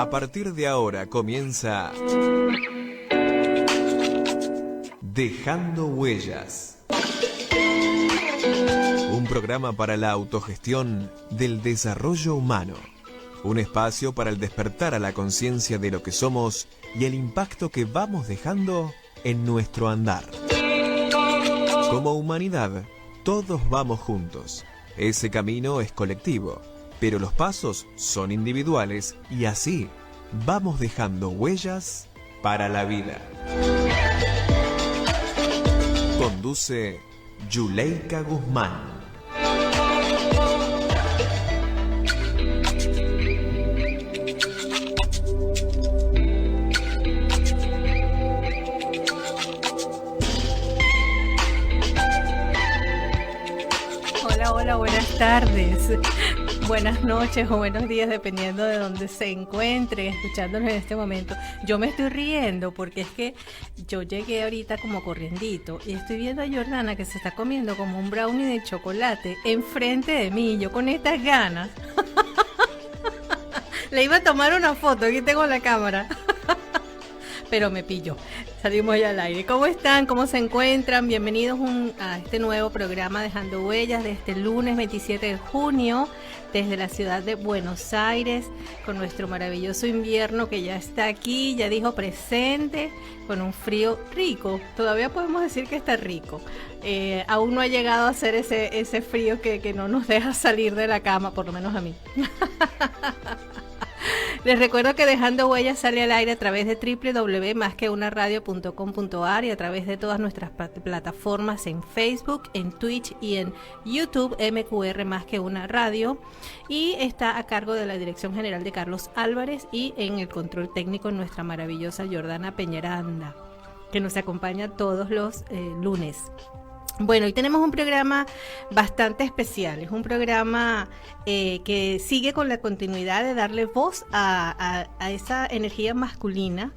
A partir de ahora comienza Dejando Huellas. Un programa para la autogestión del desarrollo humano. Un espacio para el despertar a la conciencia de lo que somos y el impacto que vamos dejando en nuestro andar. Como humanidad, todos vamos juntos. Ese camino es colectivo, pero los pasos son individuales y así vamos dejando huellas para la vida. Conduce Yuleika Guzmán. Hola, buenas tardes, buenas noches o buenos días, dependiendo de donde se encuentren escuchándonos en este momento. Yo me estoy riendo porque es que yo llegué ahorita como corriendito y estoy viendo a Jordana que se está comiendo como un brownie de chocolate enfrente de mí, yo con estas ganas. Le iba a tomar una foto, aquí tengo la cámara. Pero me pilló. Salimos ya al aire. ¿Cómo están? ¿Cómo se encuentran? Bienvenidos a este nuevo programa Dejando Huellas de este lunes 27 de junio desde la ciudad de Buenos Aires con nuestro maravilloso invierno que ya está aquí, ya dijo presente, con un frío rico. Todavía podemos decir que está rico. Aún no ha llegado a ser ese frío que no nos deja salir de la cama, por lo menos a mí. Les recuerdo que Dejando Huellas sale al aire a través de www.masqueunaradio.com.ar y a través de todas nuestras plataformas en Facebook, en Twitch y en YouTube, MQR Más Que Una Radio, y está a cargo de la dirección general de Carlos Álvarez y en el control técnico nuestra maravillosa Jordana Peñaranda, que nos acompaña todos los lunes. Bueno, hoy tenemos un programa bastante especial, es un programa que sigue con la continuidad de darle voz a esa energía masculina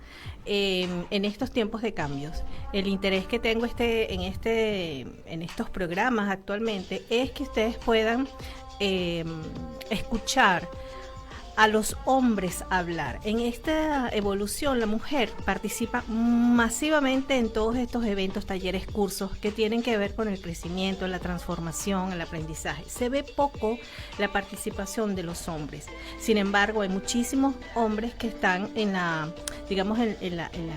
en estos tiempos de cambios. El interés que tengo en estos programas actualmente es que ustedes puedan escuchar a los hombres hablar. En esta evolución la mujer participa masivamente en todos estos eventos, talleres, cursos que tienen que ver con el crecimiento, la transformación, el aprendizaje. Se ve poco la participación de los hombres. Sin embargo, hay muchísimos hombres que están en la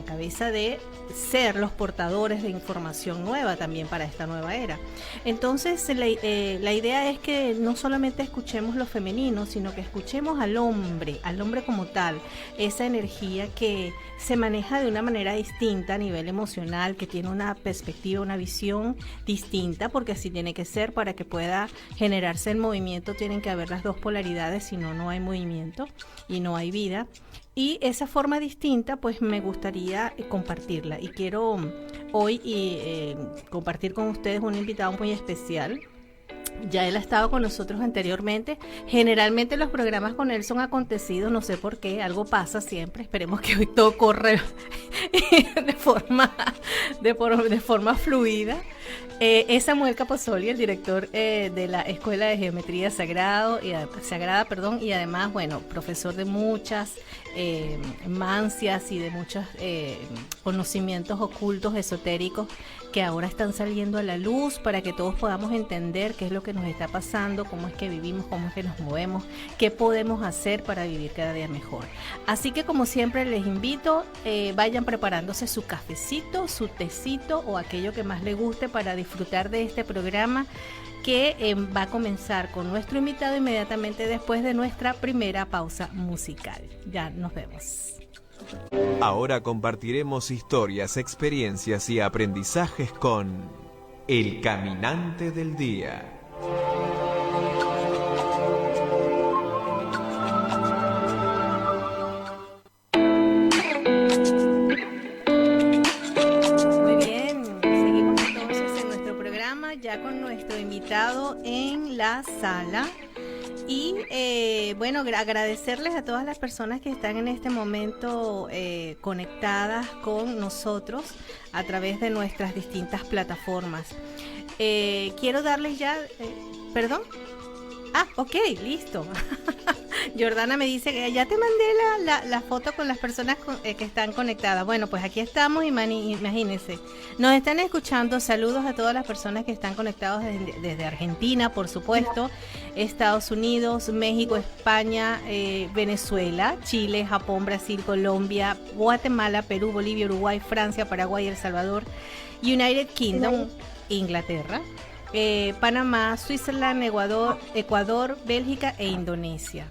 cabeza de ser los portadores de información nueva también para esta nueva era. Entonces, la idea es que no solamente escuchemos lo femenino, sino que escuchemos al hombre como tal, esa energía que se maneja de una manera distinta a nivel emocional, que tiene una perspectiva, una visión distinta, porque así tiene que ser para que pueda generarse el movimiento. Tienen que haber las dos polaridades, si no, no hay movimiento y no hay vida. Y esa forma distinta, pues me gustaría compartirla. Y quiero hoy compartir con ustedes un invitado muy especial. Ya él ha estado con nosotros anteriormente. Generalmente los programas con él son acontecidos, no sé por qué, algo pasa siempre. Esperemos que hoy todo corre de forma fluida. Es Samuel Capozoli, el director de la Escuela de Geometría Sagrada, y además, bueno, profesor de muchas mancias y de muchos conocimientos ocultos, esotéricos, que ahora están saliendo a la luz para que todos podamos entender qué es lo que nos está pasando, cómo es que vivimos, cómo es que nos movemos, qué podemos hacer para vivir cada día mejor. Así que, como siempre, les invito, vayan preparándose su cafecito, su tecito o aquello que más les guste para disfrutar de este programa que va a comenzar con nuestro invitado inmediatamente después de nuestra primera pausa musical. Ya nos vemos. Ahora compartiremos historias, experiencias y aprendizajes con El Caminante del Día. Muy bien, seguimos entonces en nuestro programa ya con nuestro invitado en la sala. Y bueno, agradecerles a todas las personas que están en este momento conectadas con nosotros a través de nuestras distintas plataformas. Quiero darles ya... ¿Perdón? Ah, ok, listo. Jordana me dice que ya te mandé la foto con las personas que están conectadas. Bueno, pues aquí estamos, imagínense. Nos están escuchando. Saludos a todas las personas que están conectadas desde Argentina, por supuesto, Estados Unidos, México, España, Venezuela, Chile, Japón, Brasil, Colombia, Guatemala, Perú, Bolivia, Uruguay, Francia, Paraguay, El Salvador, United Kingdom, Inglaterra, Panamá, Switzerland, Ecuador, Bélgica e Indonesia.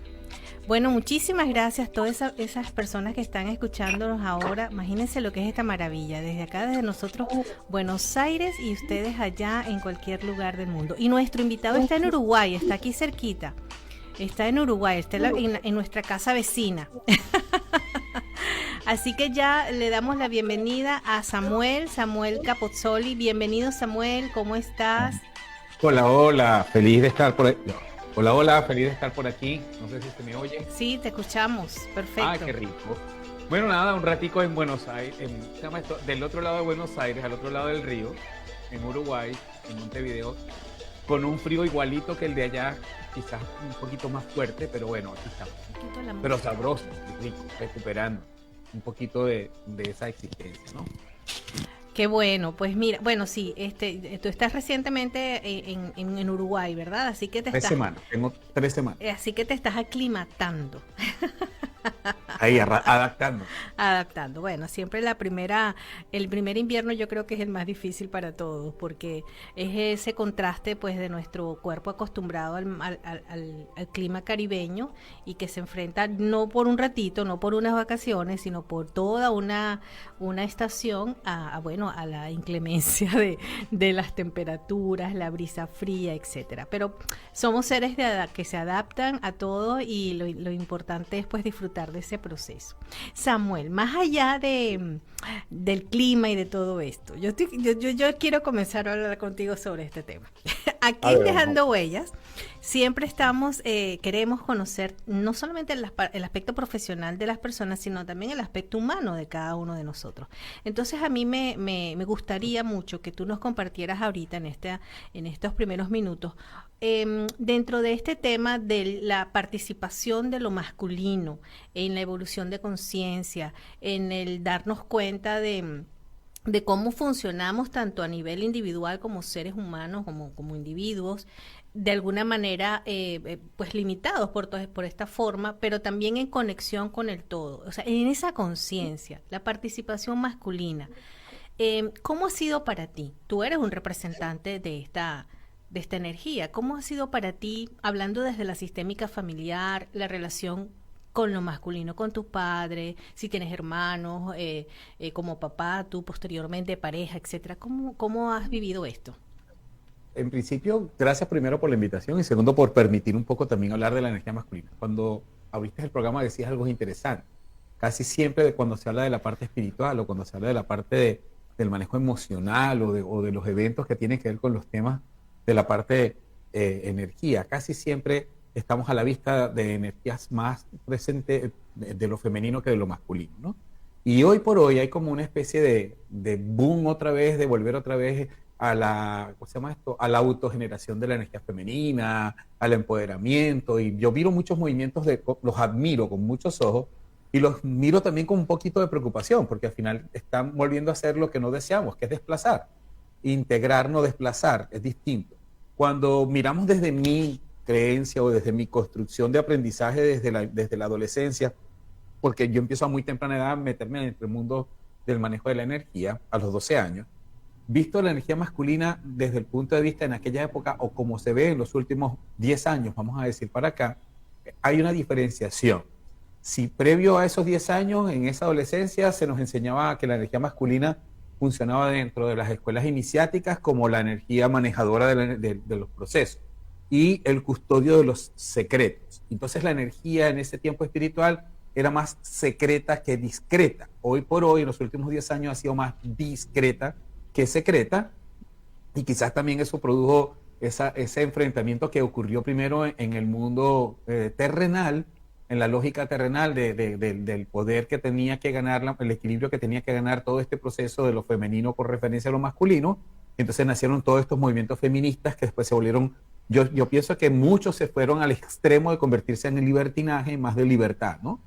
Bueno, muchísimas gracias a todas esas personas que están escuchándonos ahora. Imagínense lo que es esta maravilla. Desde acá, desde nosotros, Buenos Aires, y ustedes allá en cualquier lugar del mundo. Y nuestro invitado está en Uruguay, está aquí cerquita. Está en Uruguay, está en nuestra casa vecina. Así que ya le damos la bienvenida a Samuel Capozzoli. Bienvenido, Samuel, ¿cómo estás? Hola, feliz de estar por aquí. Hola, feliz de estar por aquí. No sé si se me oye. Sí, te escuchamos, perfecto. Ah, qué rico. Bueno, nada, un ratico en Buenos Aires, ¿se llama esto? Del otro lado de Buenos Aires, al otro lado del río, en Uruguay, en Montevideo, con un frío igualito que el de allá, quizás un poquito más fuerte, pero bueno, aquí estamos. Pero sabroso, rico, recuperando un poquito de esa existencia, ¿no? Qué bueno, pues mira, bueno, sí, tú estás recientemente en Uruguay, ¿verdad? Así que tengo 3 semanas. Así que te estás aclimatando. Ahí, adaptando. Adaptando. Bueno, siempre el primer invierno yo creo que es el más difícil para todos, porque es ese contraste pues de nuestro cuerpo acostumbrado al clima caribeño, y que se enfrenta no por un ratito, no por unas vacaciones, sino por toda una estación a la inclemencia de las temperaturas, la brisa fría, etcétera. Pero somos seres que se adaptan a todo, y lo importante es pues disfrutar de ese proceso. Samuel, más allá del clima y de todo esto, yo quiero comenzar a hablar contigo sobre este tema. Aquí en Dejando Huellas siempre queremos conocer no solamente el aspecto profesional de las personas, sino también el aspecto humano de cada uno de nosotros. Entonces a mí me gustaría mucho que tú nos compartieras ahorita en estos primeros minutos, dentro de este tema de la participación de lo masculino en la evolución de conciencia, en el darnos cuenta de cómo funcionamos tanto a nivel individual como seres humanos, como individuos, de alguna manera pues limitados por esta forma, pero también en conexión con el todo. O sea, en esa conciencia, la participación masculina. ¿Cómo ha sido para ti? Tú eres un representante de esta energía. ¿Cómo ha sido para ti, hablando desde la sistémica familiar, la relación con lo masculino, con tu padre, si tienes hermanos, como papá, tú posteriormente, pareja, etcétera? ¿Cómo has vivido esto? En principio, gracias primero por la invitación, y segundo por permitir un poco también hablar de la energía masculina. Cuando abriste el programa decías algo interesante. Casi siempre cuando se habla de la parte espiritual, o cuando se habla de la parte del manejo emocional, o de los eventos que tienen que ver con los temas de la parte energía, casi siempre estamos a la vista de energías más presentes de lo femenino que de lo masculino, ¿no? Y hoy por hoy hay como una especie de boom otra vez, de volver otra vez a ¿cómo se llama esto? A la autogeneración de la energía femenina, al empoderamiento. Y yo miro muchos movimientos, los admiro con muchos ojos, y los miro también con un poquito de preocupación, porque al final están volviendo a hacer lo que no deseamos, que es desplazar. Integrar, no desplazar, es distinto. Cuando miramos desde mi creencia o desde mi construcción de aprendizaje desde la adolescencia, porque yo empiezo a muy temprana edad a meterme en el mundo del manejo de la energía a los 12 años, visto la energía masculina desde el punto de vista en aquella época, o como se ve en los últimos 10 años, vamos a decir para acá, hay una diferenciación. Si previo a esos 10 años, en esa adolescencia, se nos enseñaba que la energía masculina funcionaba dentro de las escuelas iniciáticas como la energía manejadora de los procesos y el custodio de los secretos. Entonces la energía en ese tiempo espiritual era más secreta que discreta. Hoy por hoy, en los últimos 10 años, ha sido más discreta que secreta, y quizás también eso produjo ese enfrentamiento que ocurrió primero en el mundo terrenal, en la lógica terrenal del poder que tenía que ganar, el equilibrio que tenía que ganar todo este proceso de lo femenino con referencia a lo masculino. Entonces nacieron todos estos movimientos feministas que después se volvieron Yo pienso que muchos se fueron al extremo de convertirse en el libertinaje más de libertad, ¿no?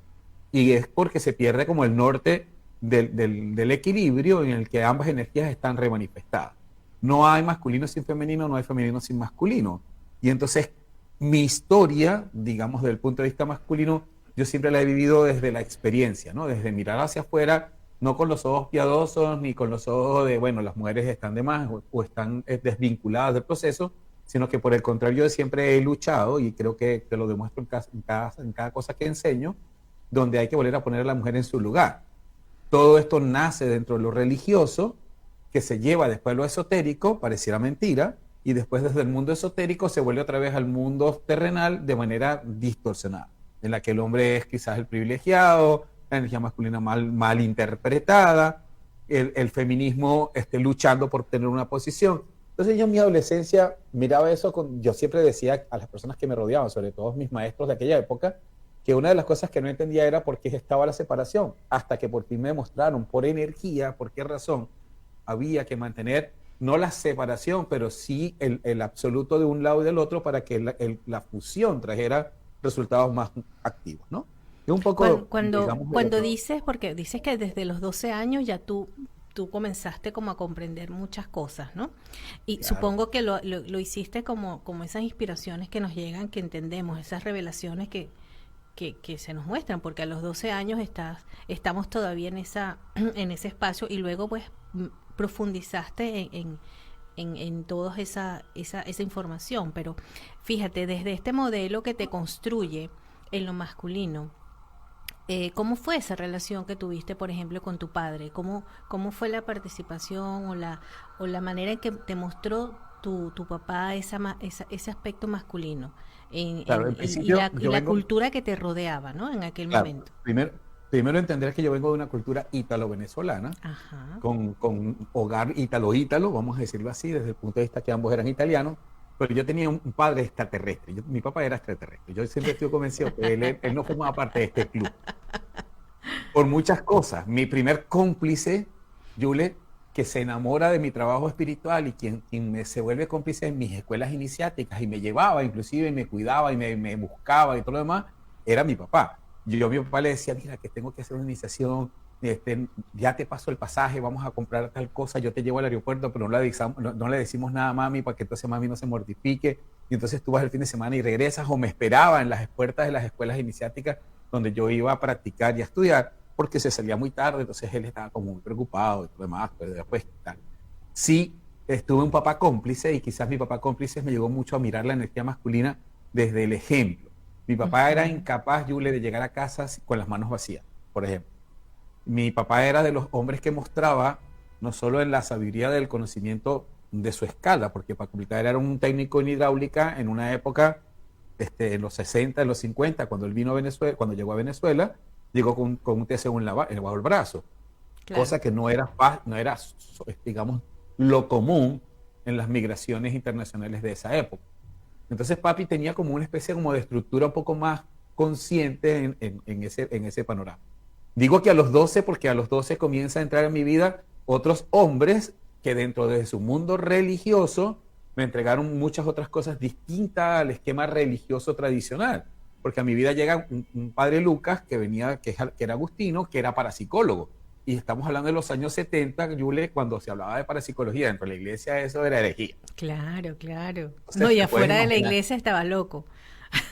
Y es porque se pierde como el norte del equilibrio en el que ambas energías están remanifestadas. No hay masculino sin femenino, no hay femenino sin masculino. Y entonces mi historia, digamos, desde el punto de vista masculino, yo siempre la he vivido desde la experiencia, ¿no? Desde mirar hacia afuera, no con los ojos piadosos, ni con los ojos de, bueno, las mujeres están de más o están desvinculadas del proceso, sino que por el contrario yo siempre he luchado, y creo que lo demuestro en cada cosa que enseño, donde hay que volver a poner a la mujer en su lugar. Todo esto nace dentro de lo religioso, que se lleva después a lo esotérico, pareciera mentira, y después desde el mundo esotérico se vuelve otra vez al mundo terrenal de manera distorsionada, en la que el hombre es quizás el privilegiado, la energía masculina mal interpretada, el feminismo luchando por tener una posición. Entonces yo en mi adolescencia miraba eso, yo siempre decía a las personas que me rodeaban, sobre todo mis maestros de aquella época, que una de las cosas que no entendía era por qué estaba la separación, hasta que por fin me mostraron por energía, por qué razón había que mantener no la separación, pero sí el absoluto de un lado y del otro para que la fusión trajera resultados más activos, ¿no? Y un poco, cuando dices, porque dices que desde los 12 años ya tú comenzaste como a comprender muchas cosas, ¿no? Y claro, supongo que lo hiciste como esas inspiraciones que nos llegan, que entendemos, esas revelaciones que se nos muestran, porque a los 12 años estamos todavía en ese espacio, y luego pues profundizaste en toda esa información. Pero fíjate, desde este modelo que te construye en lo masculino, ¿cómo fue esa relación que tuviste, por ejemplo, con tu padre? ¿Cómo fue la participación o la manera en que te mostró tu papá ese aspecto masculino y la cultura que te rodeaba, ¿no? En aquel momento. Primero entender que yo vengo de una cultura ítalo-venezolana, con hogar ítalo-ítalo, vamos a decirlo así, desde el punto de vista que ambos eran italianos, pero yo tenía un padre extraterrestre. Mi papá era extraterrestre. Yo siempre estuve convencido que él no formaba parte de este club. Por muchas cosas. Mi primer cómplice, Yule, que se enamora de mi trabajo espiritual y quien se vuelve cómplice en mis escuelas iniciáticas y me llevaba, inclusive, y me cuidaba y me buscaba y todo lo demás, era mi papá. Yo a mi papá le decía, mira, que tengo que hacer una iniciación, ya te paso el pasaje, vamos a comprar tal cosa, yo te llevo al aeropuerto, pero no le decimos nada a mami para que entonces mami no se mortifique, y entonces tú vas el fin de semana y regresas, o me esperaba en las puertas de las escuelas iniciáticas donde yo iba a practicar y a estudiar, porque se salía muy tarde, entonces él estaba como muy preocupado y todo demás, pero después tal. Sí, estuve un papá cómplice, y quizás mi papá cómplice me llevó mucho a mirar la energía masculina desde el ejemplo. Mi papá era incapaz, Yule, de llegar a casa con las manos vacías, por ejemplo. Mi papá era de los hombres que mostraba, no solo en la sabiduría del conocimiento de su escala, porque para complicar era un técnico en hidráulica en una época, en los 60, en los 50, cuando él vino a Venezuela, cuando llegó a Venezuela, llegó con un TCU bajo el brazo, claro, cosa que no era, digamos, lo común en las migraciones internacionales de esa época. Entonces papi tenía como una especie como de estructura un poco más consciente en ese panorama. Digo que a los 12 porque a los 12 comienza a entrar en mi vida otros hombres que dentro de su mundo religioso me entregaron muchas otras cosas distintas al esquema religioso tradicional. Porque a mi vida llega un padre Lucas que era agustino, que era parapsicólogo. Y estamos hablando de los años 70, Yule, cuando se hablaba de parapsicología dentro de la iglesia, eso era herejía. Claro, claro. Entonces, no, y afuera de la iglesia estaba loco.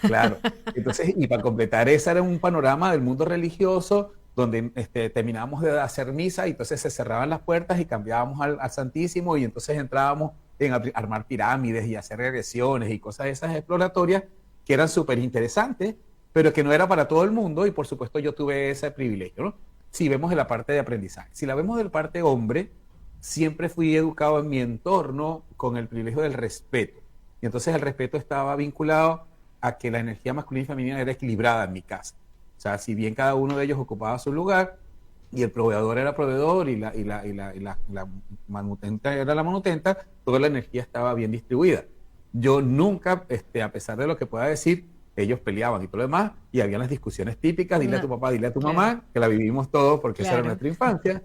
Claro. Entonces, y para completar, ese era un panorama del mundo religioso donde terminábamos de hacer misa y entonces se cerraban las puertas y cambiábamos al Santísimo, y entonces entrábamos en armar pirámides y hacer regresiones y cosas esas exploratorias que eran súper interesantes, pero que no era para todo el mundo, y por supuesto yo tuve ese privilegio, ¿no? Si vemos de la parte de aprendizaje. Si la vemos de la parte hombre, siempre fui educado en mi entorno con el privilegio del respeto. Y entonces el respeto estaba vinculado a que la energía masculina y femenina era equilibrada en mi casa. O sea, si bien cada uno de ellos ocupaba su lugar, y el proveedor era proveedor, y la manutenta era la manutenta, toda la energía estaba bien distribuida. Yo nunca, a pesar de lo que pueda decir, ellos peleaban y todo lo demás, y había las discusiones típicas, dile a tu papá, dile a tu mamá, que la vivimos todos porque esa era nuestra infancia.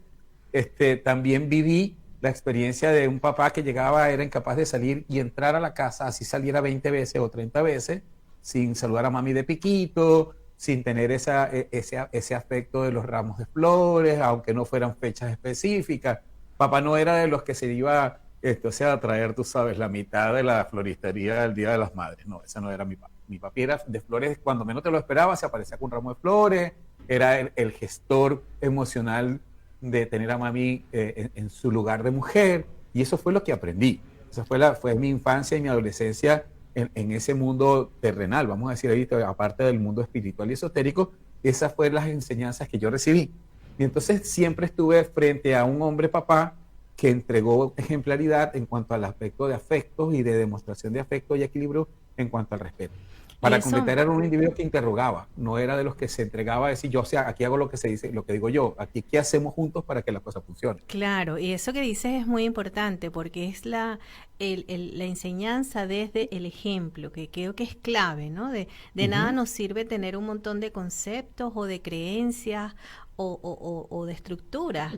También viví la experiencia de un papá que llegaba, era incapaz de salir y entrar a la casa, así saliera 20 veces o 30 veces, sin saludar a mami de piquito, sin tener ese afecto de los ramos de flores, aunque no fueran fechas específicas. Papá no era de los que se iba a traer, tú sabes, la mitad de la floristería del Día de las Madres. No, ese no era mi papá. Mi papi era de flores, cuando menos te lo esperaba, se aparecía con un ramo de flores, era el gestor emocional de tener a mami en su lugar de mujer, y eso fue lo que aprendí. Esa fue mi infancia y mi adolescencia en ese mundo terrenal, vamos a decir ahorita, aparte del mundo espiritual y esotérico. Esas fueron las enseñanzas que yo recibí. Y entonces siempre estuve frente a un hombre papá que entregó ejemplaridad en cuanto al aspecto de afectos y de demostración de afecto y equilibrio en cuanto al respeto. Para completar, era un individuo que interrogaba, no era de los que se entregaba a decir, yo, o sea, aquí hago lo que se dice, lo que digo yo, aquí qué hacemos juntos para que la cosa funcione. Claro, y eso que dices es muy importante porque es la enseñanza desde el ejemplo, que creo que es clave, ¿no? De nada nos sirve tener un montón de conceptos o de creencias o de estructuras,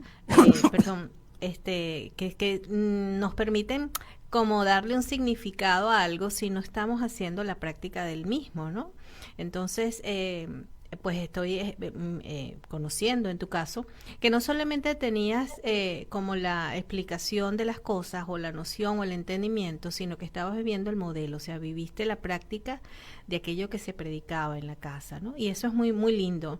perdón, que nos permiten como darle un significado a algo si no estamos haciendo la práctica del mismo, ¿no? Entonces, pues estoy conociendo en tu caso que no solamente tenías como la explicación de las cosas o la noción o el entendimiento, sino que estabas viviendo el modelo, o sea, viviste la práctica de aquello que se predicaba en la casa, ¿no? Y eso es muy, muy lindo.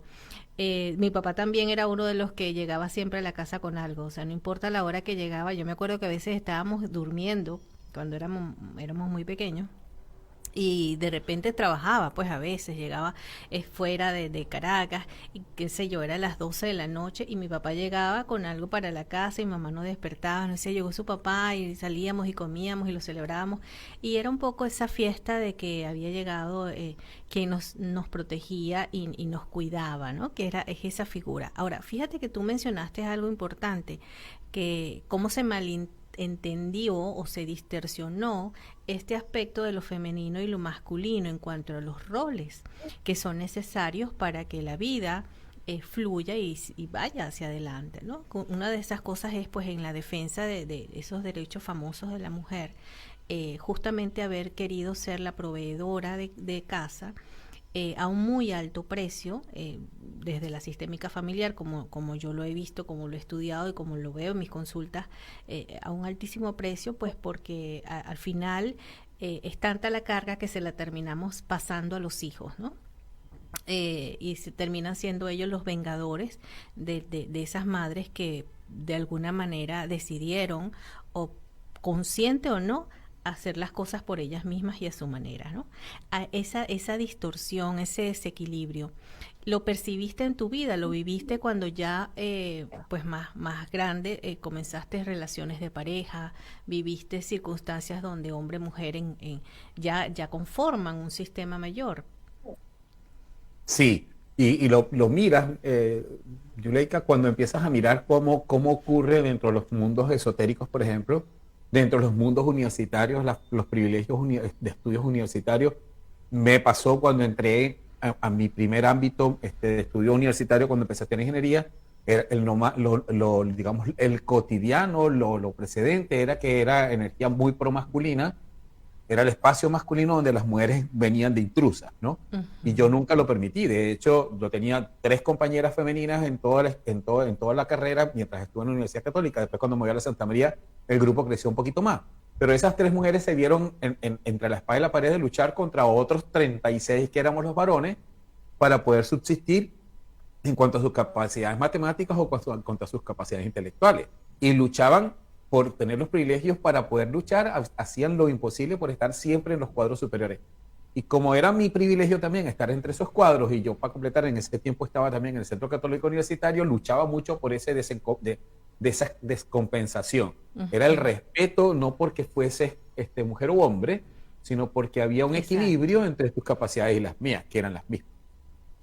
Mi papá también era uno de los que llegaba siempre a la casa con algo, o sea, no importa la hora que llegaba, yo me acuerdo que a veces estábamos durmiendo cuando éramos muy pequeños y de repente trabajaba, pues a veces llegaba fuera de Caracas y qué sé yo, era las 12 de la noche y mi papá llegaba con algo para la casa y mi mamá no despertaba, no decía, llegó su papá y salíamos y comíamos y lo celebrábamos y era un poco esa fiesta de que había llegado quien nos protegía y nos cuidaba, ¿no? Es esa figura. Ahora, fíjate que tú mencionaste algo importante, que cómo se malentendió o se distorsionó este aspecto de lo femenino y lo masculino en cuanto a los roles que son necesarios para que la vida fluya y vaya hacia adelante, ¿no? Una de esas cosas es pues en la defensa de esos derechos famosos de la mujer, justamente haber querido ser la proveedora de casa a un muy alto precio, desde la sistémica familiar, como yo lo he visto, como lo he estudiado y como lo veo en mis consultas, a un altísimo precio, pues porque al final es tanta la carga que se la terminamos pasando a los hijos, ¿no? Y se terminan siendo ellos los vengadores de esas madres que de alguna manera decidieron, o consciente o no, hacer las cosas por ellas mismas y a su manera, ¿no? Esa distorsión, ese desequilibrio, ¿lo percibiste en tu vida? ¿Lo viviste cuando ya, pues más grande, comenzaste relaciones de pareja, viviste circunstancias donde hombre y mujer ya conforman un sistema mayor? Sí, y lo miras, Yuleika, cuando empiezas a mirar cómo ocurre dentro de los mundos esotéricos, por ejemplo, dentro de los mundos universitarios, los privilegios de estudios universitarios. Me pasó cuando entré a mi primer ámbito de estudio universitario, cuando empecé a estudiar ingeniería, digamos, el cotidiano, lo precedente era que era energía muy promasculina, era el espacio masculino donde las mujeres venían de intrusas, ¿no? Uh-huh. Y yo nunca lo permití. De hecho, yo tenía 3 compañeras femeninas en toda la carrera mientras estuve en la Universidad Católica. Después, cuando me voy a la Santa María, el grupo creció un poquito más. Pero esas 3 mujeres se vieron entre la espada y la pared de luchar contra otros 36 que éramos los varones para poder subsistir en cuanto a sus capacidades matemáticas o contra sus capacidades intelectuales. Y luchaban por tener los privilegios para poder luchar, hacían lo imposible por estar siempre en los cuadros superiores. Y como era mi privilegio también estar entre esos cuadros, y yo para completar en ese tiempo estaba también en el Centro Católico Universitario, luchaba mucho por esa descompensación. Uh-huh. Era el respeto, no porque fuese mujer u hombre, sino porque había un equilibrio entre tus capacidades y las mías, que eran las mismas.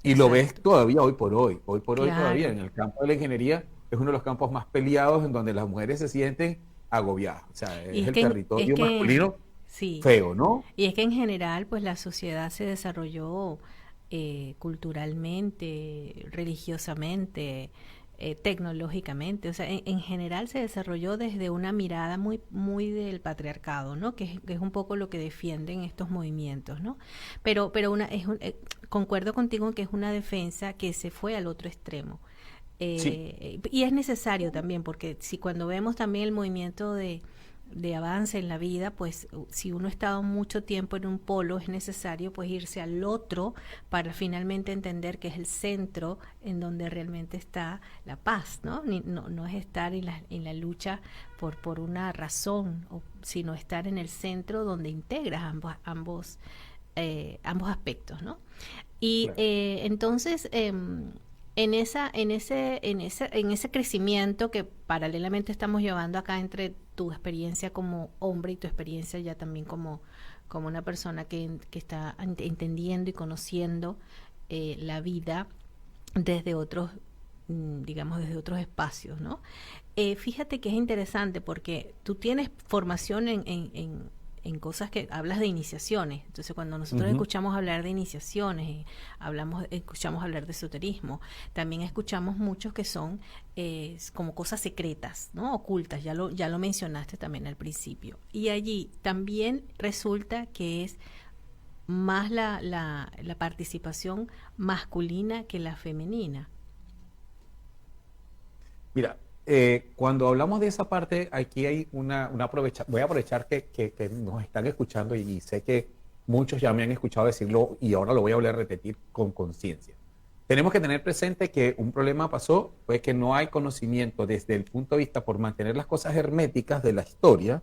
Y exacto, lo ves todavía hoy por hoy todavía en el campo de la ingeniería. Es uno de los campos más peleados en donde las mujeres se sienten agobiadas. O sea, es el territorio masculino feo, ¿no? Y es que en general, pues la sociedad se desarrolló culturalmente, religiosamente, tecnológicamente. O sea, en general se desarrolló desde una mirada muy, muy del patriarcado, ¿no? Que es un poco lo que defienden estos movimientos, ¿no? Pero concuerdo contigo en que es una defensa que se fue al otro extremo. Sí, Y es necesario también, porque si cuando vemos también el movimiento de avance en la vida, pues si uno ha estado mucho tiempo en un polo, es necesario pues irse al otro para finalmente entender que es el centro en donde realmente está la paz, ¿no? No es estar en la lucha por una razón, sino estar en el centro donde integras ambos aspectos, ¿no? Y claro. entonces, en ese crecimiento que paralelamente estamos llevando acá entre tu experiencia como hombre y tu experiencia ya también como una persona que está entendiendo y conociendo la vida desde otros, digamos, desde otros espacios, ¿no? Fíjate que es interesante porque tú tienes formación en cosas que hablas de iniciaciones. Entonces, cuando nosotros Ujú. escuchamos hablar de iniciaciones, escuchamos hablar de esoterismo, también escuchamos muchos que son como cosas secretas, ¿no? Ocultas, ya lo mencionaste también al principio. Y allí también resulta que es más la participación masculina que la femenina. Mira, cuando hablamos de esa parte, aquí hay voy a aprovechar que nos están escuchando y sé que muchos ya me han escuchado decirlo y ahora lo voy a volver a repetir con conciencia. Tenemos que tener presente que un problema pasó, fue que no hay conocimiento desde el punto de vista por mantener las cosas herméticas de la historia,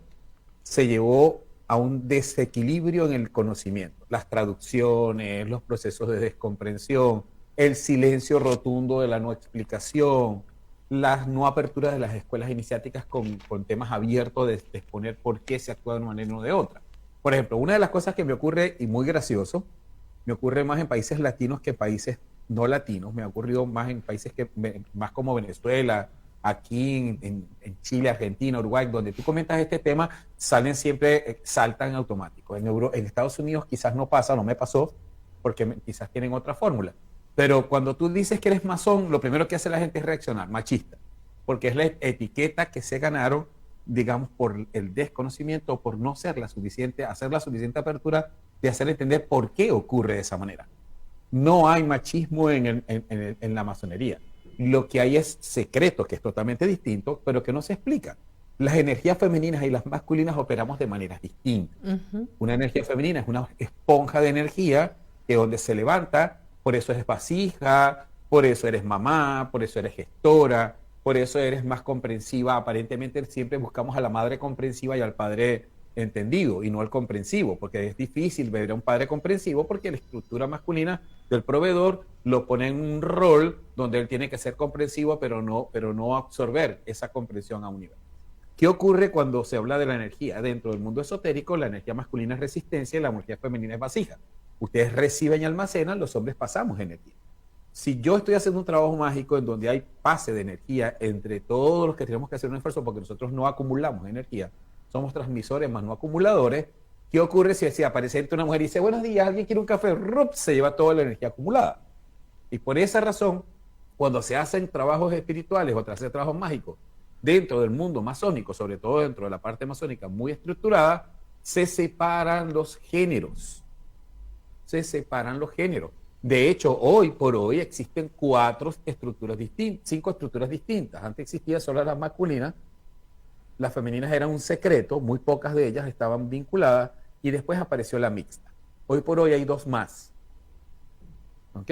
se llevó a un desequilibrio en el conocimiento, las traducciones, los procesos de descomprensión, el silencio rotundo de la no explicación, las no aperturas de las escuelas iniciáticas con temas abiertos de exponer por qué se actúa de una manera o de otra. Por ejemplo, una de las cosas que me ocurre, y muy gracioso, me ocurre más en países latinos que en países no latinos, me ha ocurrido más en países más como Venezuela, aquí en Chile, Argentina, Uruguay, donde tú comentas este tema, salen siempre, saltan automáticos. En Estados Unidos quizás no pasa, no me pasó, porque quizás tienen otra fórmula. Pero cuando tú dices que eres masón, lo primero que hace la gente es reaccionar, machista, porque es la etiqueta que se ganaron, digamos, por el desconocimiento o por no ser la suficiente, hacer la suficiente apertura de hacer entender por qué ocurre de esa manera. No hay machismo en la masonería. Lo que hay es secreto, que es totalmente distinto, pero que no se explica. Las energías femeninas y las masculinas operamos de maneras distintas. Ujú. Una energía femenina es una esponja de energía que donde se levanta, por eso eres vasija, por eso eres mamá, por eso eres gestora, por eso eres más comprensiva. Aparentemente siempre buscamos a la madre comprensiva y al padre entendido y no al comprensivo, porque es difícil ver a un padre comprensivo porque la estructura masculina del proveedor lo pone en un rol donde él tiene que ser comprensivo, pero no absorber esa comprensión a un nivel. ¿Qué ocurre cuando se habla de la energía? Dentro del mundo esotérico, la energía masculina es resistencia y la energía femenina es vasija. Ustedes reciben y almacenan, los hombres pasamos energía. Si yo estoy haciendo un trabajo mágico en donde hay pase de energía entre todos los que tenemos que hacer un esfuerzo porque nosotros no acumulamos energía, somos transmisores más no acumuladores, ¿qué ocurre si aparece una mujer y dice, buenos días, alguien quiere un café? ¡Rup! Se lleva toda la energía acumulada. Y por esa razón, cuando se hacen trabajos espirituales o se hacen trabajos mágicos dentro del mundo masónico, sobre todo dentro de la parte masónica muy estructurada, se separan los géneros. Se separan los géneros. De hecho, hoy por hoy existen 5 estructuras distintas. Antes existía solo las masculinas, las femeninas eran un secreto, muy pocas de ellas estaban vinculadas y después apareció la mixta. Hoy por hoy hay 2 más. ¿Ok?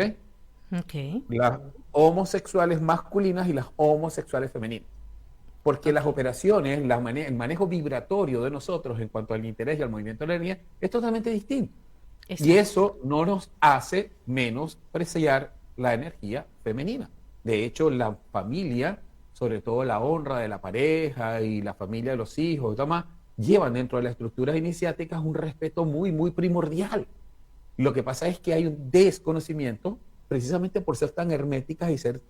Ok, Las homosexuales masculinas y las homosexuales femeninas. Porque las ok. operaciones, el manejo vibratorio de nosotros en cuanto al interés y al movimiento de la energía es totalmente distinto. Y Exacto. eso no nos hace menospreciar la energía femenina. De hecho, la familia, sobre todo la honra de la pareja y la familia de los hijos y demás, llevan dentro de las estructuras iniciáticas un respeto muy, muy primordial. Lo que pasa es que hay un desconocimiento precisamente por ser tan herméticas y ser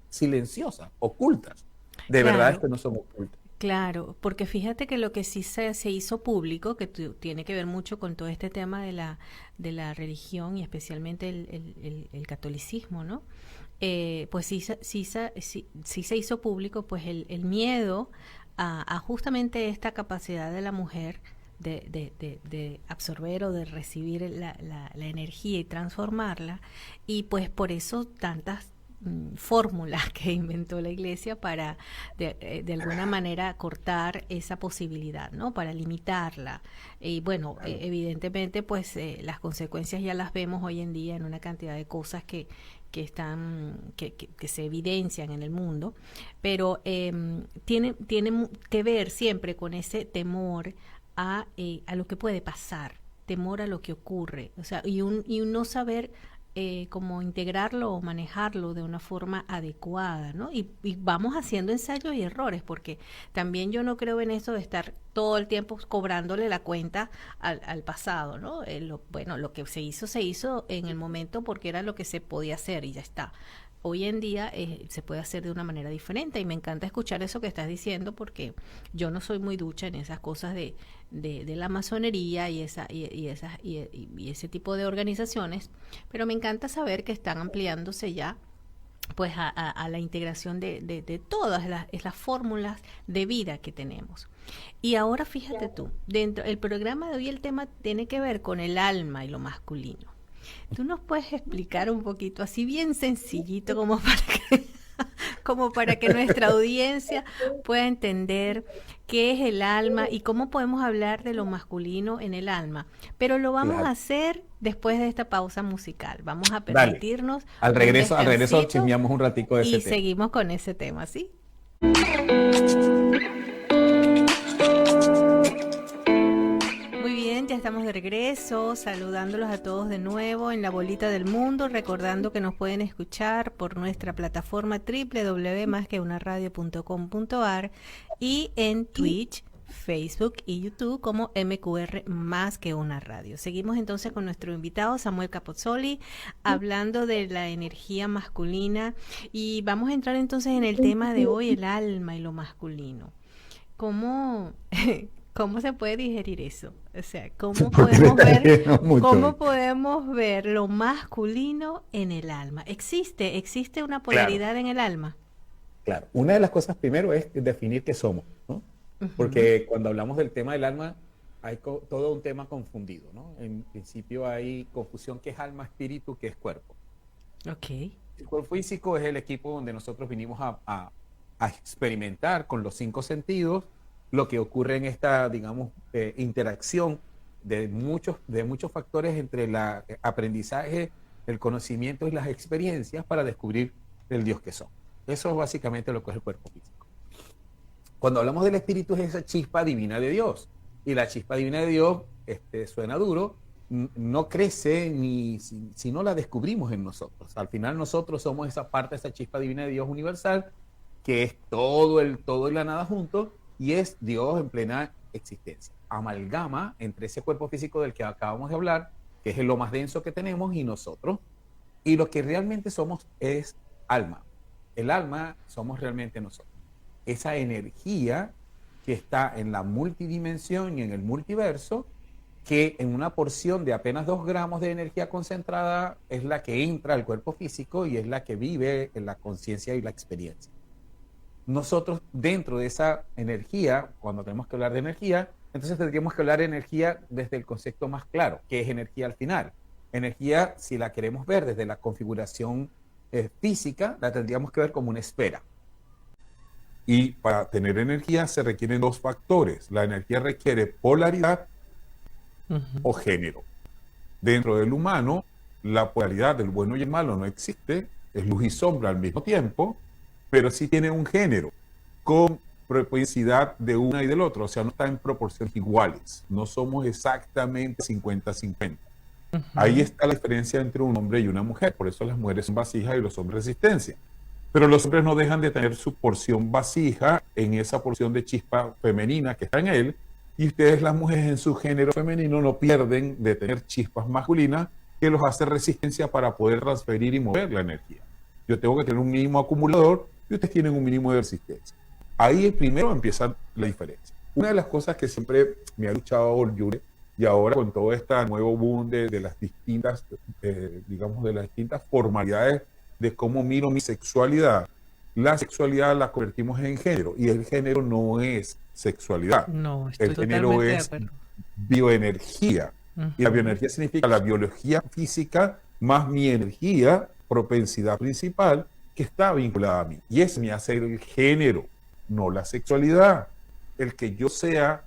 silenciosas, ocultas. De verdad es Claro, que no son ocultas. claro, porque fíjate que lo que sí se hizo público, que tiene que ver mucho con todo este tema de la religión y especialmente el catolicismo, ¿no? pues sí se hizo público pues el miedo a justamente esta capacidad de la mujer de absorber o de recibir la energía y transformarla, y pues por eso tantas fórmulas que inventó la iglesia para de alguna manera cortar esa posibilidad, ¿no? Para limitarla. Y bueno, evidentemente pues las consecuencias ya las vemos hoy en día en una cantidad de cosas que se evidencian en el mundo, pero tiene que ver siempre con ese temor a lo que puede pasar, temor a lo que ocurre, o sea, y un no saber cómo integrarlo o manejarlo de una forma adecuada, ¿no? Y vamos haciendo ensayos y errores, porque también yo no creo en eso de estar todo el tiempo cobrándole la cuenta al pasado, ¿no? Bueno, lo que se hizo en el momento porque era lo que se podía hacer y ya está. Hoy en día se puede hacer de una manera diferente, y me encanta escuchar eso que estás diciendo, porque yo no soy muy ducha en esas cosas de la masonería y ese tipo de organizaciones, pero me encanta saber que están ampliándose ya pues a la integración de todas las fórmulas de vida que tenemos. Y ahora fíjate tú, dentro del programa de hoy el tema tiene que ver con el alma y lo masculino. ¿Tú nos puedes explicar un poquito, así bien sencillito, como para que nuestra audiencia pueda entender qué es el alma y cómo podemos hablar de lo masculino en el alma? Pero lo vamos a hacer después de esta pausa musical. Vamos a permitirnos al regreso chismeamos un ratico de ese tema. Y seguimos con ese tema, ¿sí? Ya estamos de regreso, saludándolos a todos de nuevo en la bolita del mundo, recordando que nos pueden escuchar por nuestra plataforma www.masqueunaradio.com.ar y en Twitch, Facebook y YouTube como MQR Más que una Radio. Seguimos entonces con nuestro invitado Samuel Capozzoli, hablando de la energía masculina, y vamos a entrar entonces en el tema de hoy, el alma y lo masculino. ¿Cómo se puede digerir eso? O sea, ¿cómo podemos ver lo masculino en el alma? ¿Existe una polaridad en el alma? Claro. Una de las cosas primero es definir qué somos, ¿no? Porque cuando hablamos del tema del alma, hay todo un tema confundido, ¿no? En principio hay confusión: qué es alma, espíritu, qué es cuerpo. Ok. El cuerpo físico es el equipo donde nosotros vinimos a experimentar con los 5 sentidos lo que ocurre en esta, digamos, interacción de muchos factores entre el aprendizaje, el conocimiento y las experiencias para descubrir el Dios que son. Eso es básicamente lo que es el cuerpo físico. Cuando hablamos del espíritu, es esa chispa divina de Dios. Y la chispa divina de Dios, suena duro, no crece si no la descubrimos en nosotros. Al final nosotros somos esa parte, esa chispa divina de Dios universal, que es todo y la nada junto, y es Dios en plena existencia. Amalgama entre ese cuerpo físico del que acabamos de hablar, que es lo más denso que tenemos, y nosotros. Y lo que realmente somos es alma. El alma somos realmente nosotros. Esa energía que está en la multidimensión y en el multiverso, que en una porción de apenas 2 gramos de energía concentrada es la que entra al cuerpo físico y es la que vive en la conciencia y la experiencia. Nosotros, dentro de esa energía, cuando tenemos que hablar de energía, entonces tendríamos que hablar de energía desde el concepto más claro, que es energía al final. Energía, si la queremos ver desde la configuración física, la tendríamos que ver como una esfera. Y para tener energía se requieren 2 factores. La energía requiere polaridad o género. Dentro del humano, la polaridad del bueno y el malo no existe, es luz y sombra al mismo tiempo, pero sí tiene un género con propensidad de una y del otro, o sea, no está en proporciones iguales, no somos exactamente 50-50. Ahí está la diferencia entre un hombre y una mujer, por eso las mujeres son vasijas y los hombres resistencia. Pero los hombres no dejan de tener su porción vasija en esa porción de chispa femenina que está en él, y ustedes, las mujeres, en su género femenino no pierden de tener chispas masculinas que los hace resistencia para poder transferir y mover la energía. Yo tengo que tener un mínimo acumulador y ustedes tienen un mínimo de resistencia. Ahí primero empieza la diferencia. Una de las cosas que siempre me ha luchado Yure, y ahora con todo este nuevo boom de las distintas, digamos, de las distintas formalidades de cómo miro mi sexualidad, la sexualidad la convertimos en género y el género no es sexualidad. No, estoy El género totalmente de es acuerdo. bioenergía. Y la bioenergía significa la biología física más mi energía, propensidad principal, que está vinculada a mí. Y es me hace el género, no la sexualidad. El que yo sea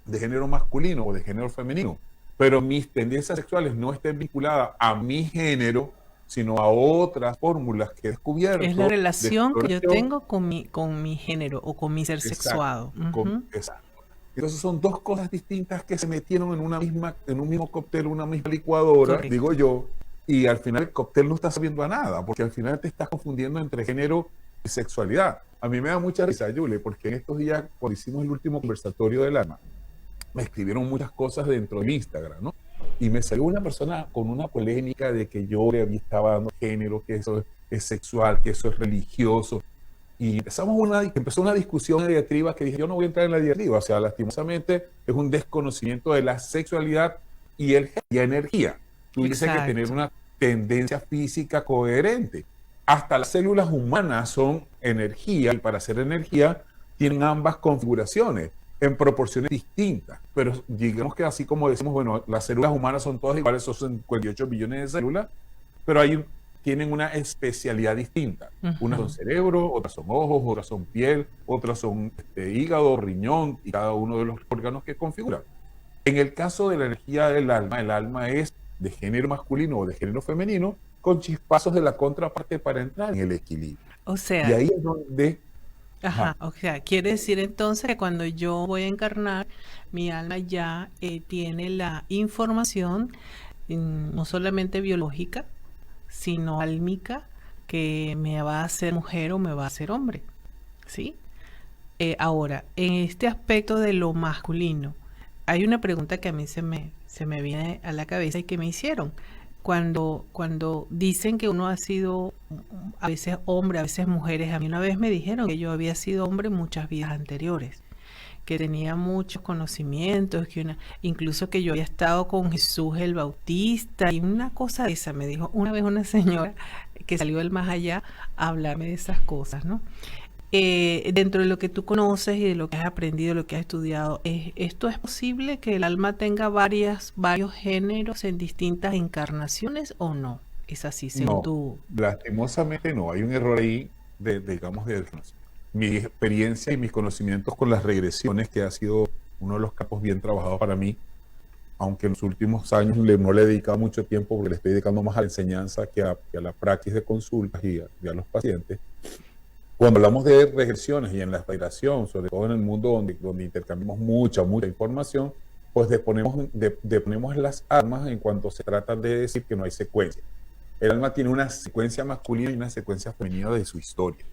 de género masculino o de género femenino, pero mis tendencias sexuales no estén vinculadas a mi género, sino a otras fórmulas que he descubierto. Es la relación que yo exploración. tengo con mi género o con mi ser sexuado. Exacto. Entonces son dos cosas distintas que se metieron en un mismo cóctel, una misma licuadora, Correcto. digo yo, y al final el cóctel no está sabiendo a nada, porque al final te estás confundiendo entre género y sexualidad. A mí me da mucha risa, Yule, porque en estos días, cuando hicimos el último conversatorio del alma, me escribieron muchas cosas dentro de Instagram, ¿no? Y me salió una persona con una polémica de que yo le estaba dando género, que eso es sexual, que eso es religioso. Y empezó una discusión, una diatriba que dije, yo no voy a entrar en la diatriba. O sea, lastimosamente es un desconocimiento de la sexualidad y energía. Tú dices que tener una tendencia física coherente. Hasta las células humanas son energía y para ser energía tienen ambas configuraciones en proporciones distintas. Pero digamos que así como decimos, bueno, las células humanas son todas iguales, son 58 billones de células, pero tienen una especialidad distinta. Unas son cerebro, otras son ojos, otras son piel, otras son hígado, riñón y cada uno de los órganos que configuran. En el caso de la energía del alma, el alma es de género masculino o de género femenino con chispazos de la contraparte para entrar en el equilibrio. O sea, y ahí es donde... o sea, quiere decir entonces que cuando yo voy a encarnar, mi alma ya tiene la información no solamente biológica, sino álmica, que me va a hacer mujer o me va a hacer hombre, ¿sí? Ahora, en este aspecto de lo masculino, hay una pregunta que a mí se me viene a la cabeza y que me hicieron. Cuando dicen que uno ha sido a veces hombre, a veces mujeres, a mí una vez me dijeron que yo había sido hombre en muchas vidas anteriores, que tenía muchos conocimientos, incluso que yo había estado con Jesús el Bautista y una cosa de esa, me dijo una vez una señora que salió del más allá a hablarme de esas cosas, ¿no? Dentro de lo que tú conoces y de lo que has aprendido, lo que has estudiado, ¿esto es posible que el alma tenga varios géneros en distintas encarnaciones o no? ¿Es así según tú? Lastimosamente no, hay un error ahí digamos, de desconocimiento. Mi experiencia y mis conocimientos con las regresiones, que ha sido uno de los campos bien trabajados para mí, aunque en los últimos años no le he dedicado mucho tiempo porque le estoy dedicando más a la enseñanza que a la práctica de consultas y a los pacientes. Cuando hablamos de regresiones y en la federación, sobre todo en el mundo donde intercambiamos mucha información, pues deponemos las almas en cuanto se trata de decir que no hay secuencia. El alma tiene una secuencia masculina y una secuencia femenina de su historia.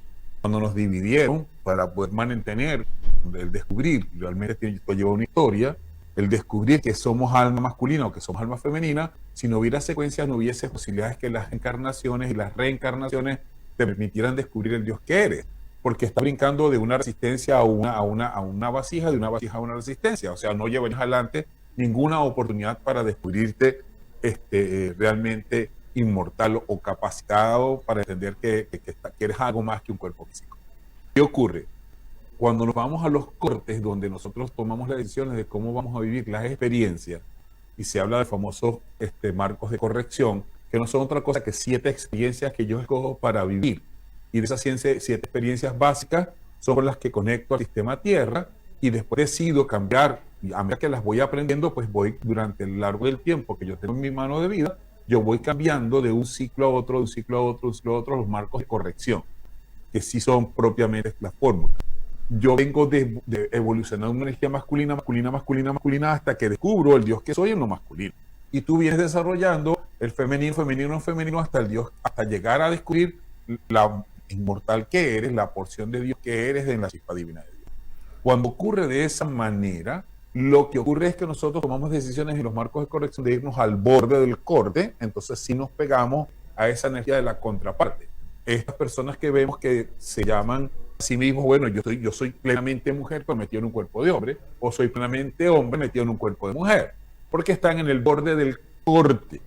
Cuando nos dividieron para poder mantener el descubrir, realmente esto lleva una historia, el descubrir que somos alma masculina o que somos alma femenina, si no hubiera secuencias no hubiese posibilidades que las encarnaciones y las reencarnaciones te permitieran descubrir el Dios que eres, porque está brincando de una resistencia a una vasija, de una vasija a una resistencia, o sea, no llevas adelante ninguna oportunidad para descubrirte realmente inmortal o capacitado para entender que eres algo más que un cuerpo físico. ¿Qué ocurre? Cuando nos vamos a los cortes donde nosotros tomamos las decisiones de cómo vamos a vivir las experiencias, y se habla de famosos marcos de corrección, que no son otra cosa que 7 experiencias que yo escojo para vivir. Y de esas 7 experiencias básicas son las que conecto al sistema Tierra y después decido cambiar. Y a medida que las voy aprendiendo, pues voy durante el largo del tiempo que yo tengo en mi mano de vida, yo voy cambiando de un ciclo a otro, de un ciclo a otro, de un ciclo a otro, los marcos de corrección, que sí son propiamente las fórmulas. Yo vengo de evolucionar una energía masculina, hasta que descubro el Dios que soy en lo masculino. Y tú vienes desarrollando el femenino, hasta el Dios, hasta llegar a descubrir la inmortal que eres, la porción de Dios que eres en la chispa divina de Dios. Cuando ocurre de esa manera, lo que ocurre es que nosotros tomamos decisiones en los marcos de corrección de irnos al borde del corte, entonces sí nos pegamos a esa energía de la contraparte. Estas personas que vemos que se llaman a sí mismos, bueno, yo soy plenamente mujer pero metido en un cuerpo de hombre, o soy plenamente hombre metido en un cuerpo de mujer, porque están en el borde del corte.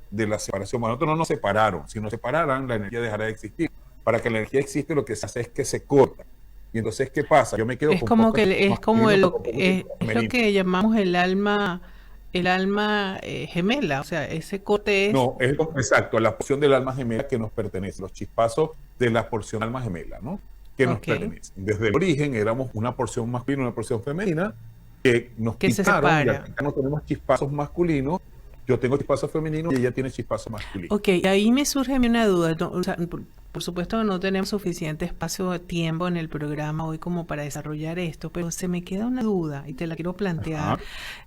de la separación. Bueno, nosotros no nos separaron. Si nos separaran, la energía dejará de existir. Para que la energía existe, lo que se hace es que se corta. Y entonces, ¿qué pasa? Yo me quedo Es con como pocas que es como masculinos, el, con pocos es lo femeninos. que llamamos el alma gemela, o sea, ese corte es, No, es exacto, la porción del alma gemela que nos pertenece, los chispazos de la porción alma gemela, ¿no? Que nos ok, pertenece. Desde el origen éramos una porción masculina, una porción femenina, que nos que se quitaron, y separa. acá no tenemos chispazos masculinos. Yo tengo chispazos femeninos y ella tiene chispazos masculinos. Ok, ahí me surge a mí una duda. O sea, por supuesto que no tenemos suficiente espacio de tiempo en el programa hoy como para desarrollar esto, pero se me queda una duda y te la quiero plantear Ajá.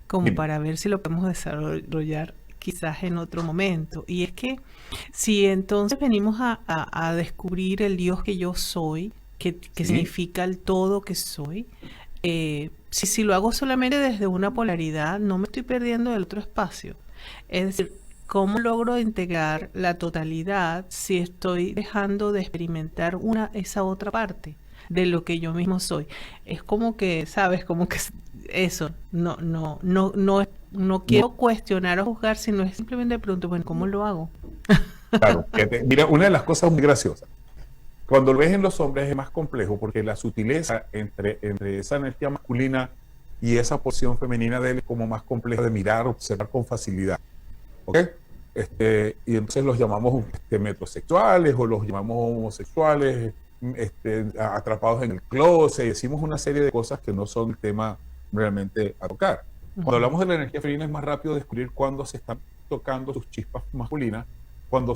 como Dime. para ver si lo podemos desarrollar quizás en otro momento. Y es que si entonces venimos a descubrir el Dios que yo soy, que Sí. significa el todo que soy, si lo hago solamente desde una polaridad, no me estoy perdiendo del otro espacio. Es decir, ¿cómo logro integrar la totalidad si estoy dejando de experimentar esa otra parte de lo que yo mismo soy? Es como que, ¿sabes? Como que eso, no quiero No, cuestionar o juzgar, sino es simplemente pregunto, bueno, ¿cómo lo hago? claro. Mira, una de las cosas muy graciosas. Cuando lo ves en los hombres es más complejo porque la sutileza entre esa energía masculina y esa porción femenina de él es como más compleja de mirar, observar con facilidad. ¿Ok? Y entonces los llamamos metrosexuales o los llamamos homosexuales, atrapados en el closet, y decimos una serie de cosas que no son el tema realmente a tocar. Cuando hablamos de la energía femenina es más rápido descubrir cuándo se están tocando sus chispas masculinas, cuando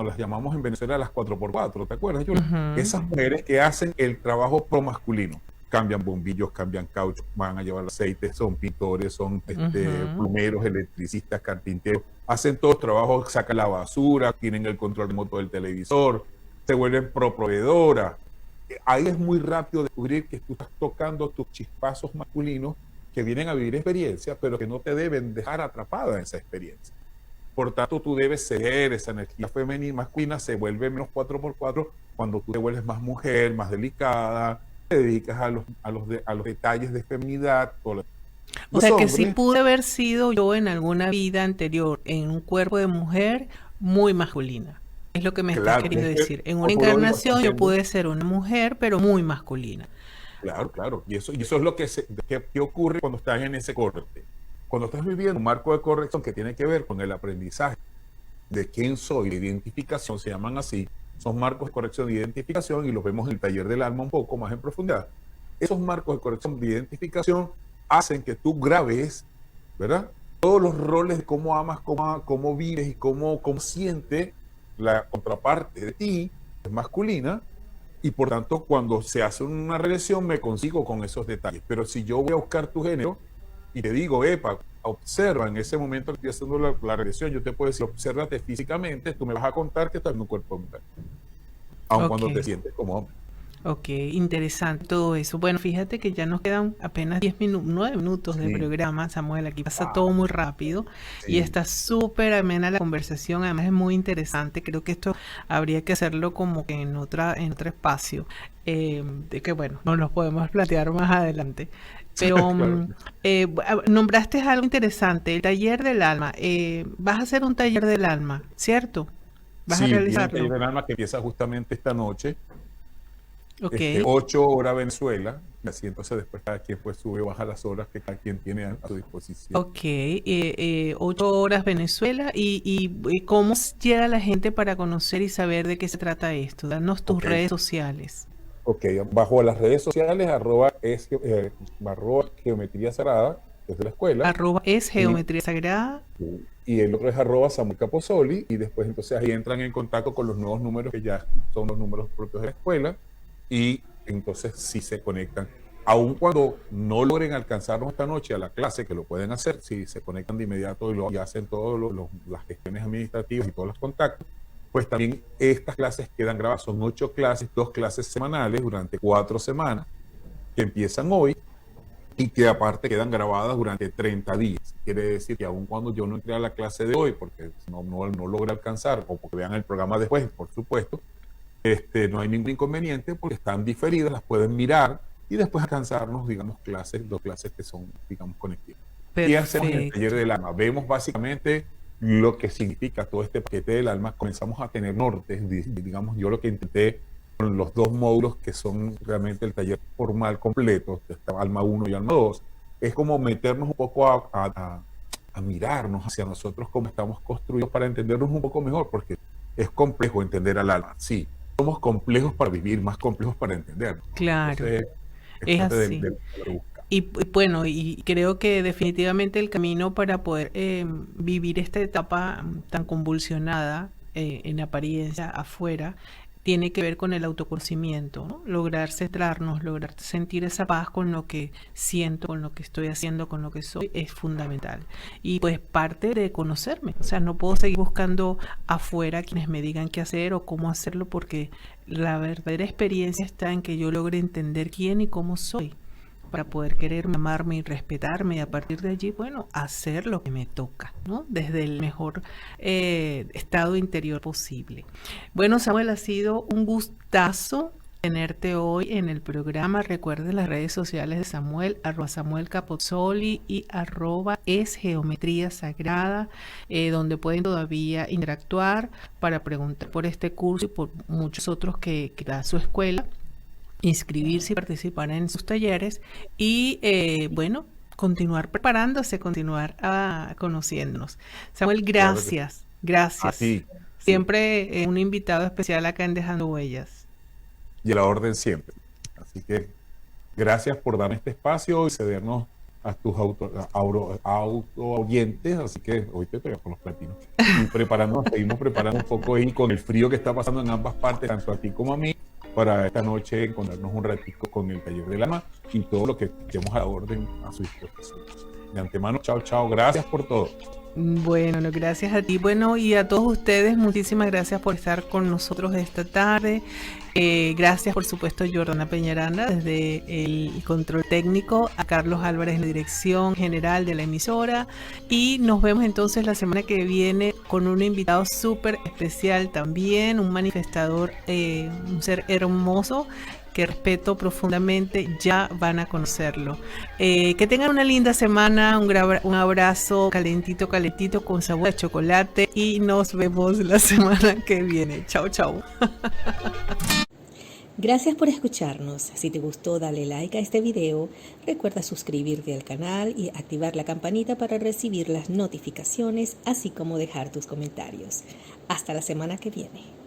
las llamamos en Venezuela las 4x4, ¿te acuerdas, Yula? Ujú, Esas mujeres que hacen el trabajo pro masculino, cambian bombillos, cambian caucho, van a llevar aceite, son pintores, son ujú. plumeros, electricistas, carpinteros, hacen todo el trabajo, sacan la basura, tienen el control remoto del televisor, se vuelven proveedoras. Ahí es muy rápido descubrir que tú estás tocando tus chispazos masculinos que vienen a vivir experiencias, pero que no te deben dejar atrapada en esa experiencia. Por tanto, tú debes ceder, esa energía femenina, masculina se vuelve menos 4x4 cuando tú te vuelves más mujer, más delicada, te dedicas a los detalles de feminidad. O Los sea que sí hombres, pude haber sido yo en alguna vida anterior en un cuerpo de mujer muy masculina. Es lo que me estás claro, queriendo es que decir. En una por lo digo, encarnación yo pude ser una mujer, pero muy masculina. claro, claro. Y eso es lo que ocurre cuando estás en ese corte. Cuando estás viviendo un marco de corrección que tiene que ver con el aprendizaje de quién soy, de identificación, se llaman así, son marcos de corrección de identificación y los vemos en el taller del alma un poco más en profundidad. Esos marcos de corrección de identificación hacen que tú grabes, ¿verdad? Todos los roles de cómo amas, cómo vives y cómo siente la contraparte de ti, es masculina, y por tanto cuando se hace una regresión me consigo con esos detalles. Pero si yo voy a buscar tu género y te digo, epa, observa en ese momento que estoy haciendo la regresión, yo te puedo decir, obsérvate físicamente, tú me vas a contar que estás en un cuerpo de mujer, aun Ok, cuando te sientes como hombre. ok, interesante todo eso. Bueno, fíjate que ya nos quedan apenas 10 minutos, 9 minutos de Sí. programa, Samuel. Aquí pasa Wow. todo muy rápido y Sí. está súper amena la conversación. Además es muy interesante. Creo que esto habría que hacerlo como que en otro espacio. De que bueno, nos lo podemos plantear más adelante. Pero Claro. nombraste algo interesante, el taller del alma. Vas a hacer un taller del alma, ¿cierto? Vas a Sí, viene el taller realizarlo. del alma que empieza justamente esta noche, Ok. 8 horas Venezuela, así entonces después cada quien pues sube o baja las horas que cada quien tiene a su disposición. Ok, 8 horas Venezuela y cómo llega la gente para conocer y saber de qué se trata esto. Danos tus Ok, redes sociales. ok, bajo las redes sociales, arroba geometría sagrada, que es de la escuela, @es y, Geometría Sagrada. y el otro es arroba Samuel Caposoli, y después entonces ahí entran en contacto con los nuevos números que ya son los números propios de la escuela, y entonces sí se conectan. Aun cuando no logren alcanzarnos esta noche a la clase, que lo pueden hacer, si se conectan de inmediato y hacen todas las gestiones administrativas y todos los contactos, pues también estas clases quedan grabadas. Son 8 clases, 2 clases semanales durante 4 semanas, que empiezan hoy y que aparte quedan grabadas durante 30 días. Quiere decir que aun cuando yo no entré a la clase de hoy, porque no logré alcanzar, o porque vean el programa después, por supuesto, no hay ningún inconveniente porque están diferidas, las pueden mirar y después alcanzarnos, digamos, 2 clases que son, digamos, conectivas. ¿Qué hacemos en el taller Perfecto. del alma? Vemos básicamente lo que significa todo este paquete del alma, comenzamos a tener nortes. Digamos, yo lo que intenté con los 2 módulos que son realmente el taller formal completo, alma 1 y alma 2, es como meternos un poco a mirarnos hacia nosotros cómo estamos construidos para entendernos un poco mejor, porque es complejo entender al alma. Sí, somos complejos para vivir, más complejos para entender. Claro, Entonces, es parte así. de la busca. Y bueno, y creo que definitivamente el camino para poder vivir esta etapa tan convulsionada en apariencia afuera tiene que ver con el autoconocimiento, ¿no? Lograr centrarnos, lograr sentir esa paz con lo que siento, con lo que estoy haciendo, con lo que soy, es fundamental. Y pues parte de conocerme, o sea, no puedo seguir buscando afuera quienes me digan qué hacer o cómo hacerlo, porque la verdadera experiencia está en que yo logre entender quién y cómo soy, para poder quererme, amarme y respetarme, y a partir de allí, bueno, hacer lo que me toca, ¿no? Desde el mejor estado interior posible. Bueno, Samuel, ha sido un gustazo tenerte hoy en el programa. Recuerden las redes sociales de Samuel, @SamuelCapozzoli y @esgeometría sagrada, donde pueden todavía interactuar para preguntar por este curso y por muchos otros que da su escuela, inscribirse y participar en sus talleres y bueno, continuar preparándose, continuar conociéndonos. Samuel, Claro que sí. gracias, gracias. A ti. Sí. Siempre un invitado especial acá en Dejando Huellas. Y a la orden siempre. Así que gracias por darme este espacio y cedernos a tus auto oyentes. Así que hoy te pego con los platinos. Y seguimos preparando un poco ahí con el frío que está pasando en ambas partes, tanto a ti como a mí, para esta noche encontrarnos un ratico con el taller del alma y todo lo que estemos a la orden a su disposición. De antemano, chao, chao. Gracias por todo. Bueno, no, gracias a ti. Bueno, y a todos ustedes, muchísimas gracias por estar con nosotros esta tarde. Gracias, por supuesto, a Jordana Peñaranda desde el control técnico, a Carlos Álvarez en la dirección general de la emisora. Y nos vemos entonces la semana que viene con un invitado súper especial también, un manifestador, un ser hermoso que respeto profundamente. Ya van a conocerlo. Que tengan una linda semana, un abrazo calentito, calentito con sabor a chocolate y nos vemos la semana que viene. Chao, chao. Gracias por escucharnos. Si te gustó, dale like a este video. Recuerda suscribirte al canal y activar la campanita para recibir las notificaciones, así como dejar tus comentarios. Hasta la semana que viene.